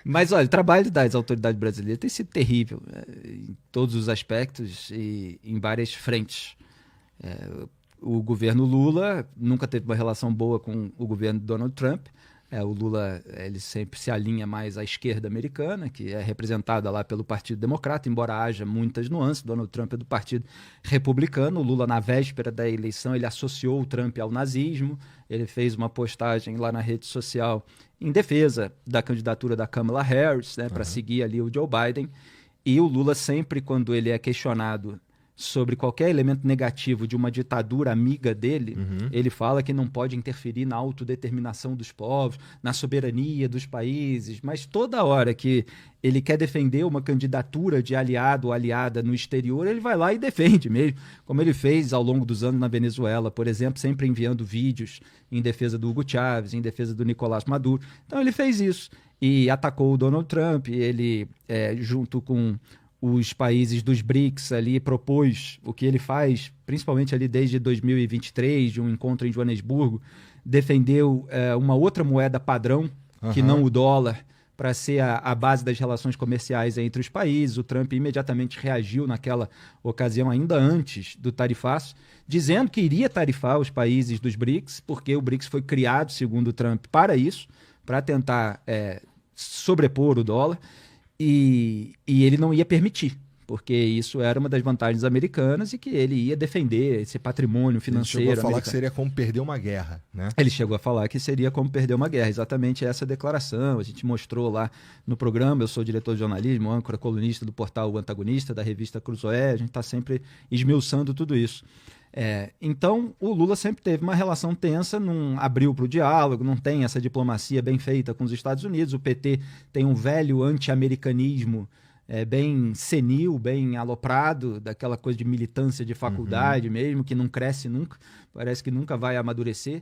Mas, olha, o trabalho das autoridades brasileiras tem sido terrível, em todos os aspectos e em várias frentes. O governo Lula nunca teve uma relação boa com o governo Donald Trump. O Lula ele sempre se alinha mais à esquerda americana, que é representada lá pelo Partido Democrata, embora haja muitas nuances. Donald Trump é do Partido Republicano. O Lula, na véspera da eleição, ele associou o Trump ao nazismo. Ele fez uma postagem lá na rede social em defesa da candidatura da Kamala Harris, né, para seguir ali o Joe Biden. E o Lula sempre, quando ele é questionado sobre qualquer elemento negativo de uma ditadura amiga dele, ele fala que não pode interferir na autodeterminação dos povos, na soberania dos países, mas toda hora que ele quer defender uma candidatura de aliado ou aliada no exterior, ele vai lá e defende mesmo, como ele fez ao longo dos anos na Venezuela, por exemplo, sempre enviando vídeos em defesa do Hugo Chávez, em defesa do Nicolás Maduro. Então ele fez isso e atacou o Donald Trump. Ele, junto com os países dos BRICS ali, propôs o que ele faz, principalmente ali desde 2023, de um encontro em Joanesburgo, defendeu uma outra moeda padrão, que não o dólar, para ser a base das relações comerciais entre os países. O Trump imediatamente reagiu naquela ocasião, ainda antes do tarifaço, dizendo que iria tarifar os países dos BRICS, porque o BRICS foi criado, segundo o Trump, para isso, para tentar sobrepor o dólar. E ele não ia permitir, porque isso era uma das vantagens americanas e que ele ia defender esse patrimônio financeiro americano. Ele chegou a falar americano. que seria como perder uma guerra, né? Ele chegou a falar que seria como perder uma guerra, exatamente essa declaração. A gente mostrou lá no programa. Eu sou diretor de jornalismo, âncora, colunista do portal O Antagonista, da revista Cruzoé. A gente está sempre esmiuçando tudo isso. Então, o Lula sempre teve uma relação tensa, não abriu para o diálogo, não tem essa diplomacia bem feita com os Estados Unidos. O PT tem um velho anti-americanismo bem senil, bem aloprado, daquela coisa de militância de faculdade mesmo, que não cresce nunca, parece que nunca vai amadurecer.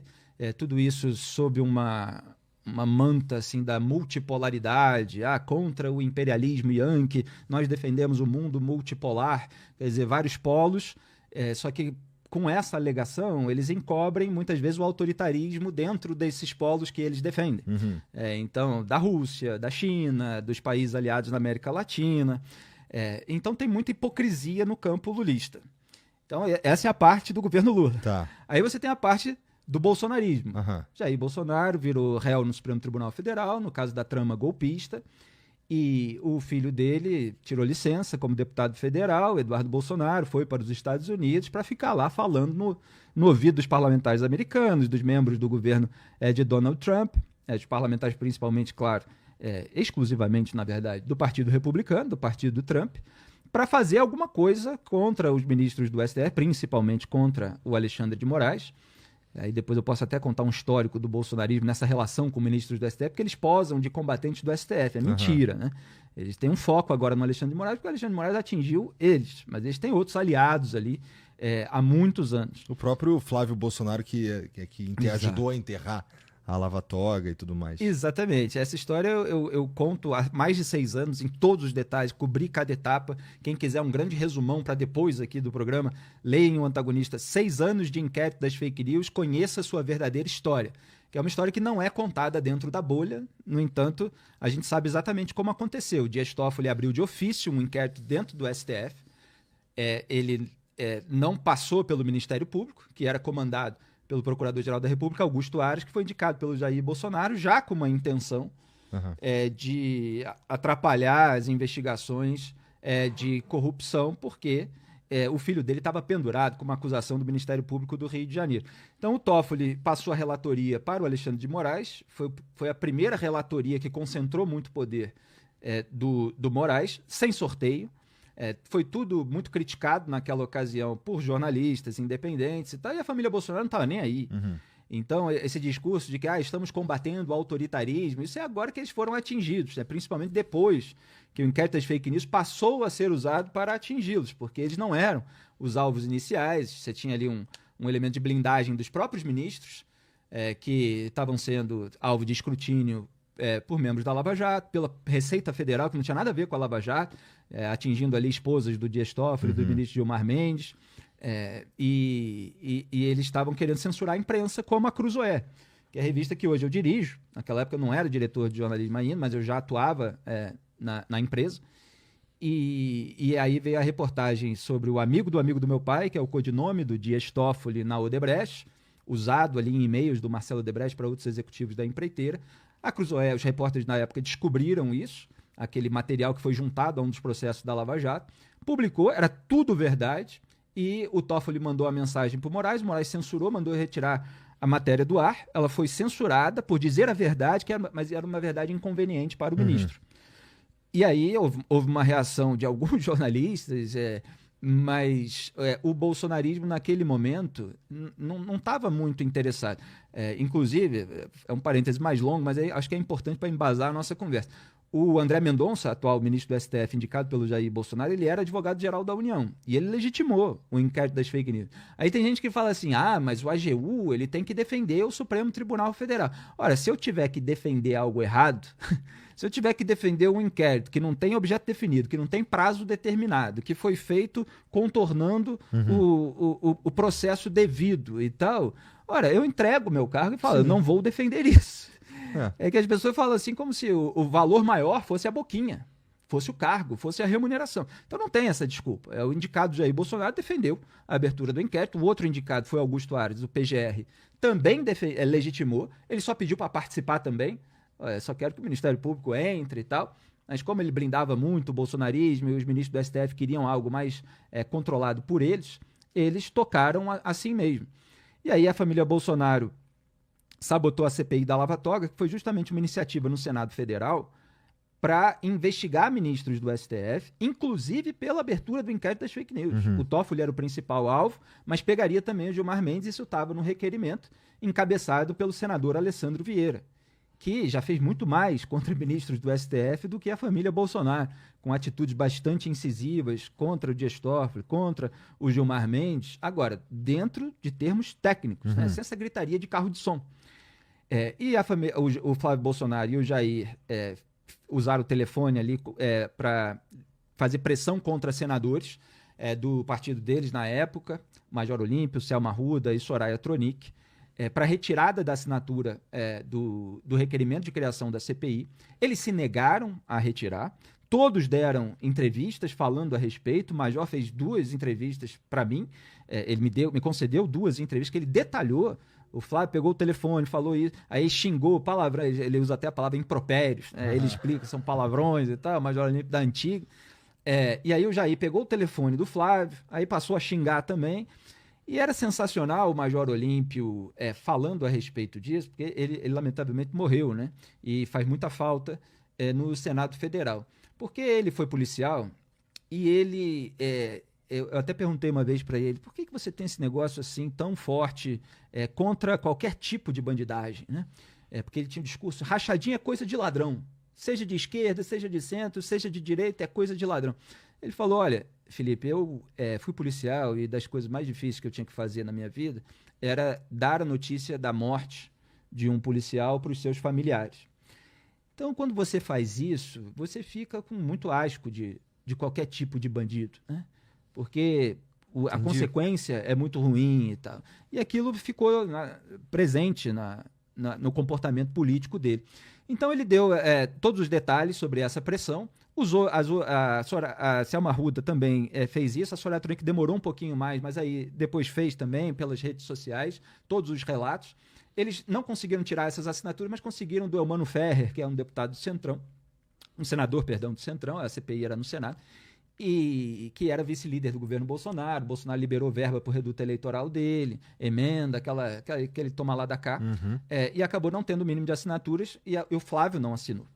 Tudo isso sob uma manta assim, da multipolaridade, contra o imperialismo yankee, nós defendemos o mundo multipolar, quer dizer, vários polos, só que com essa alegação, eles encobrem muitas vezes o autoritarismo dentro desses polos que eles defendem. Então, da Rússia, da China, dos países aliados na América Latina. Então, tem muita hipocrisia no campo lulista. Então, essa é a parte do governo Lula. Tá. Aí você tem a parte do bolsonarismo. Jair Bolsonaro virou réu no Supremo Tribunal Federal, no caso da trama golpista. E o filho dele tirou licença como deputado federal, Eduardo Bolsonaro, foi para os Estados Unidos para ficar lá falando no ouvido dos parlamentares americanos, dos membros do governo de Donald Trump, dos parlamentares principalmente, claro, exclusivamente, na verdade, do Partido Republicano, do Partido do Trump, para fazer alguma coisa contra os ministros do STF, principalmente contra o Alexandre de Moraes. Aí depois eu posso até contar um histórico do bolsonarismo nessa relação com ministros do STF, porque eles posam de combatentes do STF. É mentira, né? Eles têm um foco agora no Alexandre de Moraes, porque o Alexandre de Moraes atingiu eles, mas eles têm outros aliados ali há muitos anos. O próprio Flávio Bolsonaro que ajudou a enterrar a Lava Toga e tudo mais. Exatamente. Essa história eu conto há mais de 6 anos, em todos os detalhes, cobri cada etapa. Quem quiser um grande resumão para depois aqui do programa, leiam O Antagonista. 6 anos de inquérito das fake news, conheça a sua verdadeira história. Que é uma história que não é contada dentro da bolha. No entanto, a gente sabe exatamente como aconteceu. O Dias Toffoli abriu de ofício um inquérito dentro do STF. Ele não passou pelo Ministério Público, que era comandado pelo Procurador-Geral da República, Augusto Aras, que foi indicado pelo Jair Bolsonaro, já com uma intenção de atrapalhar as investigações de corrupção, porque o filho dele estava pendurado com uma acusação do Ministério Público do Rio de Janeiro. Então o Toffoli passou a relatoria para o Alexandre de Moraes, foi a primeira relatoria que concentrou muito poder do Moraes, sem sorteio. Foi tudo muito criticado naquela ocasião por jornalistas independentes e tal, e a família Bolsonaro não estava nem aí. Então, esse discurso de que estamos combatendo o autoritarismo, isso é agora que eles foram atingidos, principalmente depois que o inquérito das fake news passou a ser usado para atingi-los, porque eles não eram os alvos iniciais. Você tinha ali um elemento de blindagem dos próprios ministros, que estavam sendo alvo de escrutínio por membros da Lava Jato, pela Receita Federal, que não tinha nada a ver com a Lava Jato, atingindo ali esposas do Dias Toffoli, do ministro Gilmar Mendes, e eles estavam querendo censurar a imprensa como a Cruzoé, que é a revista que hoje eu dirijo. Naquela época eu não era diretor de jornalismo ainda, mas eu já atuava na empresa. E aí veio a reportagem sobre o amigo do meu pai, que é o codinome do Dias Toffoli na Odebrecht, usado ali em e-mails do Marcelo Odebrecht para outros executivos da empreiteira. A Cruzoé, os repórteres na época descobriram isso, aquele material que foi juntado a um dos processos da Lava Jato, publicou, era tudo verdade, e o Toffoli mandou a mensagem para o Moraes censurou, mandou retirar a matéria do ar, ela foi censurada por dizer a verdade, mas era uma verdade inconveniente para o ministro. E aí houve uma reação de alguns jornalistas, mas o bolsonarismo naquele momento não estava muito interessado. Inclusive, é um parêntese mais longo, mas acho que é importante para embasar a nossa conversa. O André Mendonça, atual ministro do STF, indicado pelo Jair Bolsonaro, ele era advogado-geral da União. E ele legitimou o inquérito das fake news. Aí tem gente que fala assim, mas o AGU ele tem que defender o Supremo Tribunal Federal. Ora, se eu tiver que defender algo errado, se eu tiver que defender um inquérito que não tem objeto definido, que não tem prazo determinado, que foi feito contornando o processo devido e tal, ora, eu entrego o meu cargo e falo, eu não vou defender isso. É que as pessoas falam assim como se o valor maior fosse a boquinha, fosse o cargo, fosse a remuneração. Então não tem essa desculpa. O indicado Jair Bolsonaro defendeu a abertura do inquérito, o outro indicado foi Augusto Aras, do PGR, também legitimou, ele só pediu para participar também, só quero que o Ministério Público entre e tal, mas como ele blindava muito o bolsonarismo e os ministros do STF queriam algo mais controlado por eles tocaram assim mesmo. E aí a família Bolsonaro sabotou a CPI da Lava Toga, que foi justamente uma iniciativa no Senado Federal para investigar ministros do STF, inclusive pela abertura do inquérito das fake news. O Toffoli era o principal alvo, mas pegaria também o Gilmar Mendes, isso estava no requerimento, encabeçado pelo senador Alessandro Vieira, que já fez muito mais contra ministros do STF do que a família Bolsonaro, com atitudes bastante incisivas contra o Dias Toffoli, contra o Gilmar Mendes, agora, dentro de termos técnicos, sem essa gritaria de carro de som. E o Flávio Bolsonaro e o Jair usaram o telefone ali para fazer pressão contra senadores do partido deles na época, Major Olímpio, Selma Arruda e Soraya Tronic, para retirada da assinatura do requerimento de criação da CPI. Eles se negaram a retirar, todos deram entrevistas falando a respeito, o Major fez 2 entrevistas para mim, ele me concedeu 2 entrevistas que ele detalhou. O Flávio pegou o telefone, falou isso, aí xingou palavrões, ele usa até a palavra impropérios, ele explica que são palavrões e tal, o Major Olímpio da antiga. E aí o Jair pegou o telefone do Flávio, aí passou a xingar também, e era sensacional o Major Olímpio falando a respeito disso, porque ele lamentavelmente morreu, né? E faz muita falta no Senado Federal. Porque ele foi policial e ele... eu até perguntei uma vez para ele, por que você tem esse negócio assim tão forte contra qualquer tipo de bandidagem, né? Porque ele tinha um discurso, rachadinha é coisa de ladrão, seja de esquerda, seja de centro, seja de direita, é coisa de ladrão. Ele falou, olha, Felipe, eu fui policial e das coisas mais difíceis que eu tinha que fazer na minha vida era dar a notícia da morte de um policial para os seus familiares. Então, quando você faz isso, você fica com muito asco de qualquer tipo de bandido, né? Porque a consequência é muito ruim e tal. E aquilo ficou presente no comportamento político dele. Então ele deu todos os detalhes sobre essa pressão, usou a Selma Arruda também fez isso, a Soraya Tronic demorou um pouquinho mais, mas aí depois fez também pelas redes sociais, todos os relatos. Eles não conseguiram tirar essas assinaturas, mas conseguiram do Elmano Ferrer, que é um deputado do Centrão, um senador, perdão, do Centrão, a CPI era no Senado, e que era vice-líder do governo Bolsonaro. Bolsonaro liberou verba para o reduto eleitoral dele, emenda, aquele toma lá da cá, e acabou não tendo o mínimo de assinaturas, e o Flávio não assinou.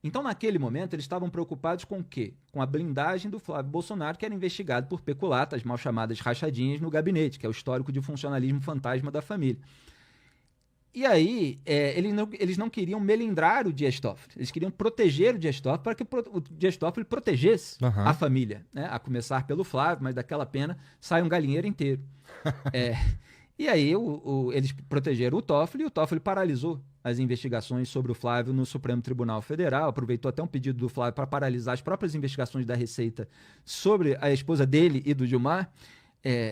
Então, naquele momento, eles estavam preocupados com o quê? Com a blindagem do Flávio Bolsonaro, que era investigado por peculato, as mal chamadas rachadinhas no gabinete, que é o histórico de funcionalismo fantasma da família. E aí, eles não queriam melindrar o Dias Toffoli, eles queriam proteger o Dias Toffoli para que o Dias Toffoli protegesse a família, né? A começar pelo Flávio, mas daquela pena sai um galinheiro inteiro. E aí eles protegeram o Toffoli e o Toffoli paralisou as investigações sobre o Flávio no Supremo Tribunal Federal, aproveitou até um pedido do Flávio para paralisar as próprias investigações da Receita sobre a esposa dele e do Gilmar.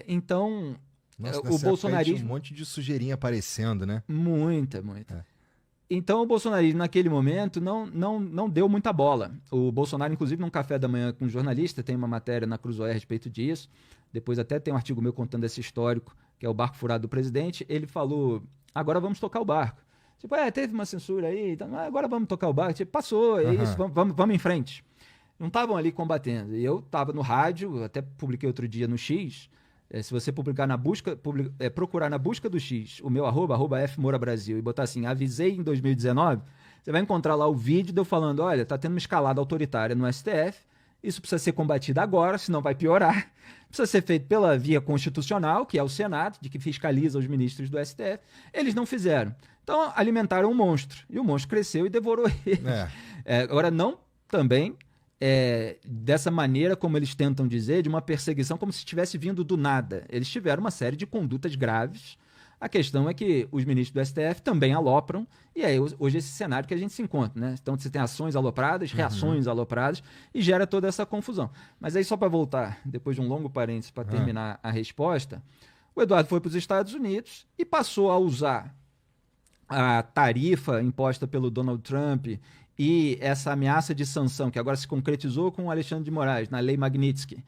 Então... Nossa, o bolsonarismo... tinha um monte de sujeirinha aparecendo, né? Muita. Então o bolsonarismo, naquele momento, não deu muita bola. O Bolsonaro, inclusive, num café da manhã com um jornalista, tem uma matéria na Cruzoé a respeito disso, depois até tem um artigo meu contando esse histórico, que é o barco furado do presidente, ele falou, agora vamos tocar o barco. Tipo, teve uma censura aí, então, agora vamos tocar o barco. Tipo, passou, é isso, vamos em frente. Não estavam ali combatendo. E eu estava no rádio, até publiquei outro dia no X, se você procurar na busca do X, o meu @, @fmourabrasil, e botar assim, avisei em 2019, você vai encontrar lá o vídeo de eu falando, olha, tá tendo uma escalada autoritária no STF, isso precisa ser combatido agora, senão vai piorar. Precisa ser feito pela via constitucional, que é o Senado, de que fiscaliza os ministros do STF. Eles não fizeram. Então, alimentaram um monstro. E o monstro cresceu e devorou ele. Agora, não também... dessa maneira, como eles tentam dizer, de uma perseguição como se tivesse vindo do nada. Eles tiveram uma série de condutas graves. A questão é que os ministros do STF também alopram, e é hoje esse cenário que a gente se encontra, né? Então você tem ações alopradas, reações alopradas, e gera toda essa confusão. Mas aí, só para voltar, depois de um longo parênteses para terminar a resposta, o Eduardo foi para os Estados Unidos e passou a usar a tarifa imposta pelo Donald Trump e essa ameaça de sanção, que agora se concretizou com o Alexandre de Moraes, na Lei Magnitsky,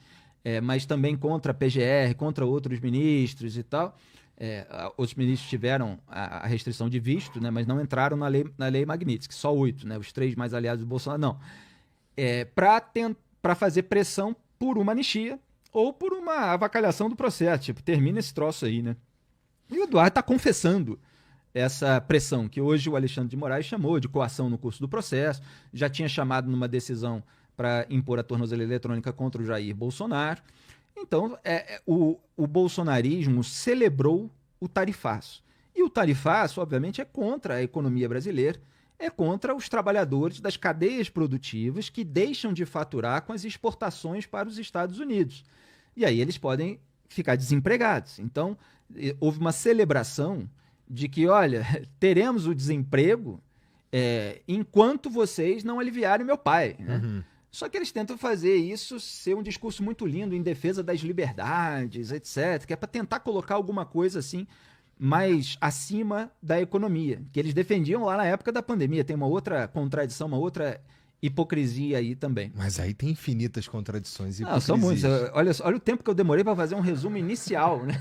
mas também contra a PGR, contra outros ministros e tal. Outros ministros tiveram a restrição de visto, né, mas não entraram na lei Magnitsky, só 8, né, os 3 mais aliados do Bolsonaro, não. Para fazer pressão por uma anistia ou por uma avacalhação do processo, tipo, termina esse troço aí, né? E o Eduardo está confessando essa pressão que hoje o Alexandre de Moraes chamou de coação no curso do processo, já tinha chamado numa decisão para impor a tornozeleira eletrônica contra o Jair Bolsonaro. Então, o bolsonarismo celebrou o tarifaço. E o tarifaço, obviamente, é contra a economia brasileira, é contra os trabalhadores das cadeias produtivas que deixam de faturar com as exportações para os Estados Unidos. E aí eles podem ficar desempregados. Então, houve uma celebração de que, olha, teremos o desemprego enquanto vocês não aliviarem meu pai, né? Só que eles tentam fazer isso ser um discurso muito lindo em defesa das liberdades, etc., que é para tentar colocar alguma coisa assim mais acima da economia, que eles defendiam lá na época da pandemia. Tem uma outra contradição, uma outra hipocrisia aí também. Mas aí tem infinitas contradições e hipocrisias. São muitas. Olha o tempo que eu demorei para fazer um resumo inicial, né?